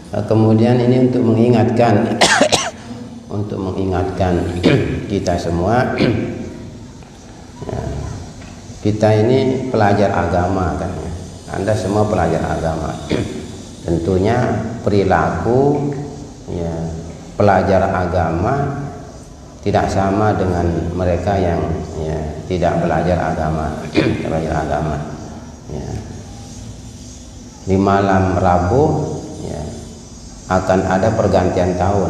Kemudian ini untuk mengingatkan untuk mengingatkan kita semua, ya, kita ini pelajar agama kan ya. Anda semua pelajar agama. Tentunya perilaku ya, pelajar agama tidak sama dengan mereka yang ya, tidak belajar agama. Belajar agama ya. Di malam Rabu ya, akan ada pergantian tahun,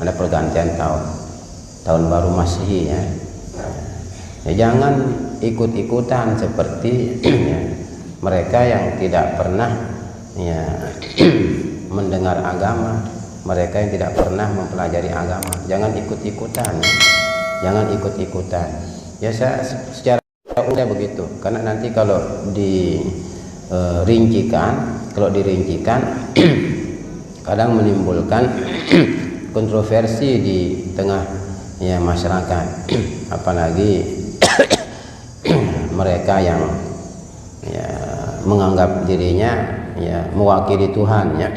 ada pergantian tahun baru Masehi ya. Ya, jangan ikut-ikutan seperti ya, mereka yang tidak pernah ya, mendengar agama, mereka yang tidak pernah mempelajari agama. Jangan ikut-ikutan ya. Jangan ikut-ikutan ya, saya secara umum begitu, karena nanti kalau dirincikan kadang menimbulkan kontroversi di tengah ya masyarakat, apalagi mereka yang ya, menganggap dirinya ya mewakili Tuhan ya,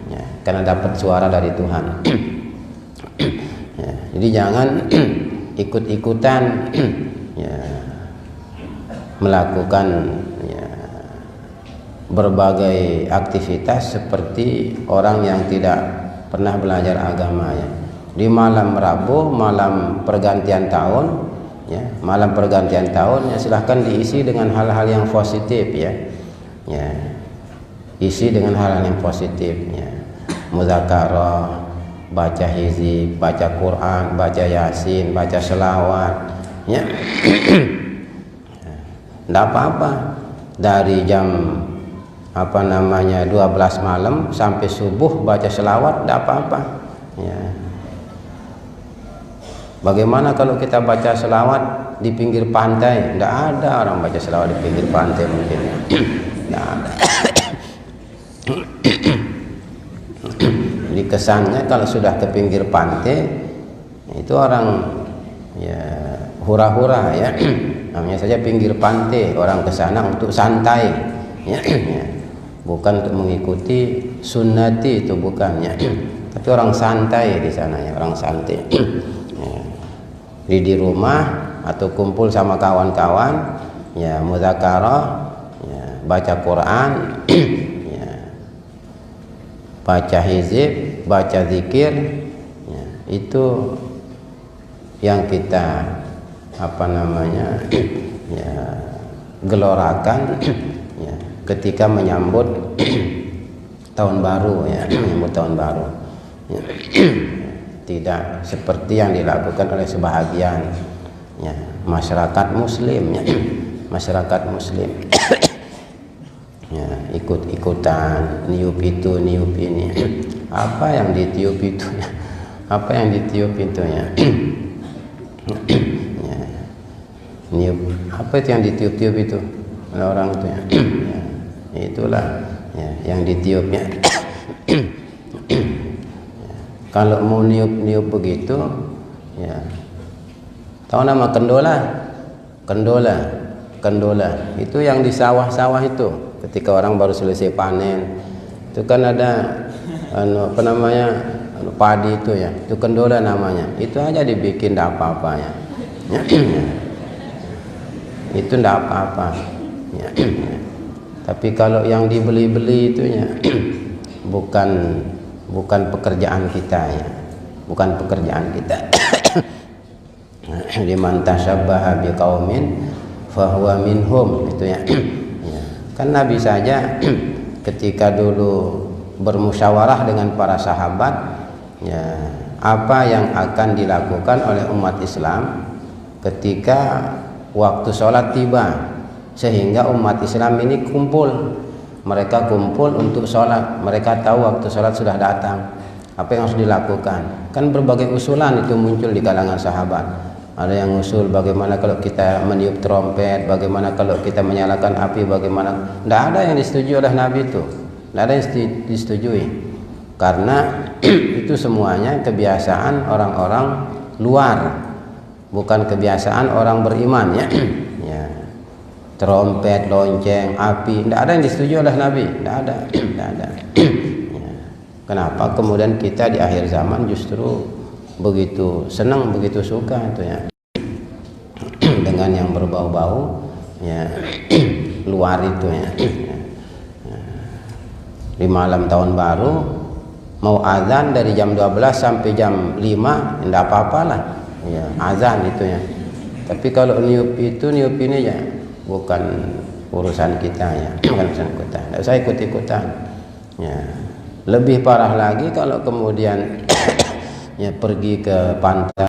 ya karena dapat suara dari Tuhan. Ya, jadi jangan ikut-ikutan ya, melakukan ya, berbagai aktivitas seperti orang yang tidak pernah belajar agama ya. Di malam Rabu, malam pergantian tahun ya, malam pergantian tahun ya, silahkan diisi dengan hal-hal yang positif ya. Ya, isi dengan hal-hal yang positif ya. Muzakarah, baca hizib, baca Quran, baca Yasin, baca selawat ya. Tidak apa-apa, dari jam 12 malam sampai subuh baca selawat, tidak apa-apa ya. Bagaimana kalau kita baca selawat di pinggir pantai? Tidak ada orang baca selawat di pinggir pantai mungkin. Tidak ada. Jadi kesannya kalau sudah ke pinggir pantai itu orang ya hura-hura ya. Namanya saja pinggir pantai, orang ke sana untuk santai ya. Bukan untuk mengikuti sunnati, itu bukan ya. Tapi orang santai di sana ya, orang santai. Di rumah atau kumpul sama kawan-kawan ya, muzakarah ya, baca Quran ya, baca hizib, baca zikir ya, itu yang kita ya, gelorakan ya, ketika menyambut tahun baru ya, menyambut tahun baru ya. Tidak seperti yang dilakukan oleh sebahagian ya, masyarakat muslim ya, masyarakat muslim ya, ikut-ikutan niup itu niup ini. Apa yang ditiup itu ya? Apa yang ditiup itu ya? Ya, niup apa itu yang ditiup-tiup itu oleh orang itu ya? Ya, itulah ya, yang ditiupnya. Kalau mau niup-niup begitu ya, tahu nama kendola itu yang di sawah-sawah itu, ketika orang baru selesai panen itu kan ada padi itu ya, itu kendola namanya. Itu aja dibikin tidak apa-apa ya. Itu tidak apa-apa ya. Tapi kalau yang dibeli-beli itu ya, bukan pekerjaan kita ya, bukan pekerjaan kita. Liman tashabbaha biqaumin fahuwa minhum, itu ya. Kan Nabi saja ketika dulu bermusyawarah dengan para sahabat ya, apa yang akan dilakukan oleh umat Islam ketika waktu sholat tiba, sehingga umat Islam ini kumpul. Mereka kumpul untuk sholat, mereka tahu waktu sholat sudah datang, apa yang harus dilakukan. Kan berbagai usulan itu muncul di kalangan sahabat. Ada yang usul bagaimana kalau kita meniup trompet, bagaimana kalau kita menyalakan api, bagaimana. Tidak ada yang disetujui oleh Nabi itu, tidak ada yang disetujui, karena itu semuanya kebiasaan orang-orang luar, bukan kebiasaan orang beriman ya. Trompet, lonceng, api, tidak ada yang disetujui oleh Nabi, tidak ada, tidak ada. Ya. Kenapa kemudian kita di akhir zaman justru begitu senang, begitu suka itu ya dengan yang berbau-bau ya luar itu ya. Di malam tahun baru mau azan dari jam 12 sampai jam 5 tidak apa-apalah ya, azan itu ya. Tapi kalau niup itu, niup ini ya bukan urusan kita ya, bukan urusan kita. Tidak usah ikut-ikutan ya. Lebih parah lagi kalau kemudian ya pergi ke pantai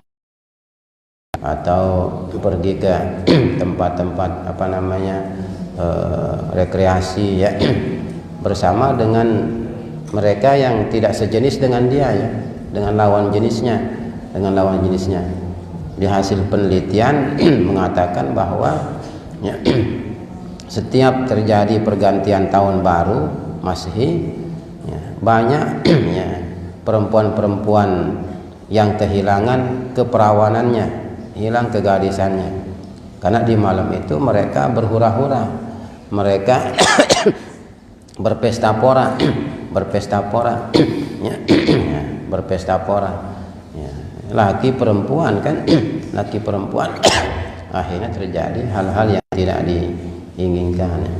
atau pergi ke tempat-tempat apa namanya rekreasi ya bersama dengan mereka yang tidak sejenis dengan dia ya, dengan lawan jenisnya, Di hasil penelitian mengatakan bahwa ya, setiap terjadi pergantian tahun baru Masehi ya, banyak ya, perempuan-perempuan yang kehilangan keperawanannya, hilang kegadisannya, karena di malam itu mereka berhura-hura, mereka berpesta pora ya, berpesta pora ya. Laki perempuan kan laki perempuan akhirnya terjadi hal-hal yang tidak diinginkan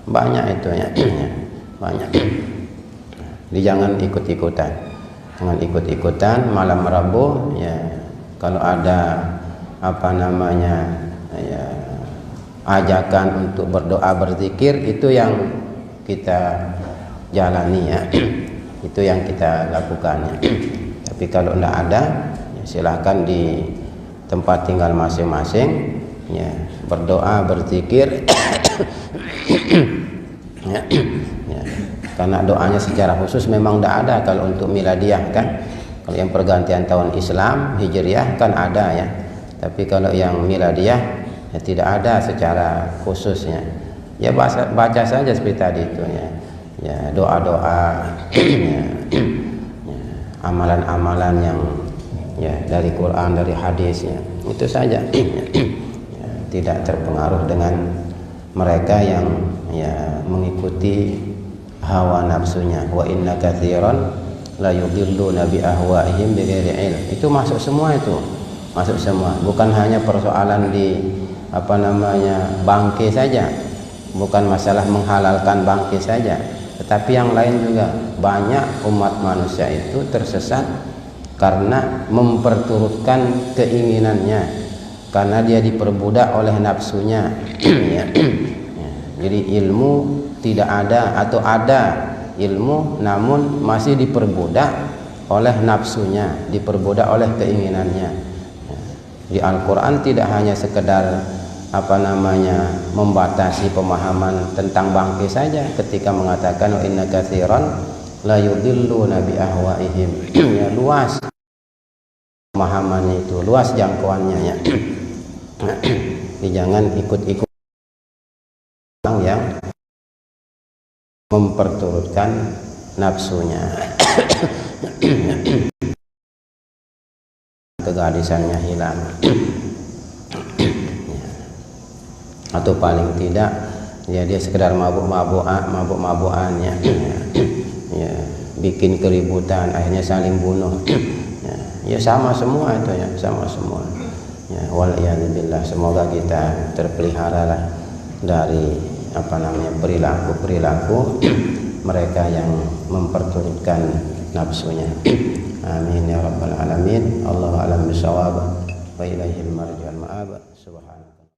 banyak itu ya, banyak. Jadi jangan ikut-ikutan malam Rabu ya. Kalau ada apa namanya ya, ajakan untuk berdoa berzikir, itu yang kita jalani ya, itu yang kita lakukan ya. Tapi kalau tidak ada ya silahkan di tempat tinggal masing-masing ya, berdoa berzikir ya, ya. Karena doanya secara khusus memang tidak ada kalau untuk miladiah kan. Kalau yang pergantian tahun Islam Hijriah kan ada ya, tapi kalau yang miladiah ya tidak ada secara khususnya. Ya baca saja seperti tadi itu ya, ya doa-doa ya, ya, amalan-amalan yang ya dari Quran, dari hadis ya, itu saja ya, tidak terpengaruh dengan mereka yang ya mengikuti hawa nafsunya. Wa inna katsiran la yudilluna bi ahwaihim bighairi ilm. Itu masuk semua, bukan hanya persoalan di apa namanya bangke saja, bukan masalah menghalalkan bangke saja, tetapi yang lain juga. Banyak umat manusia itu tersesat karena memperturutkan keinginannya, karena dia diperbudak oleh nafsunya ya. Jadi ilmu tidak ada, atau ada ilmu namun masih diperbudak oleh nafsunya, diperbudak oleh keinginannya. Di Al-Quran tidak hanya sekedar apa namanya membatasi pemahaman tentang bangkit saja, ketika mengatakan wa inna katsiran la yudilluna bi ahwaihim ya, luas pemahamannya itu, luas jangkauannya ya. Jangan ikut-ikut yang memperturutkan nafsunya, kegadisannya hilang, atau paling tidak ya dia sekedar mabuk-mabukan ya, ya, bikin keributan, akhirnya saling bunuh ya, sama semua itu ya, sama semua ya. Waliyadzubillah, semoga kita terpelihara lah dari apa namanya perilaku mereka yang memperturutkan nafsunya. Amin ya rabbal alamin. Allahu a'lam bishawab wa ilaihil marji'ul ma'ab. Subhanallah.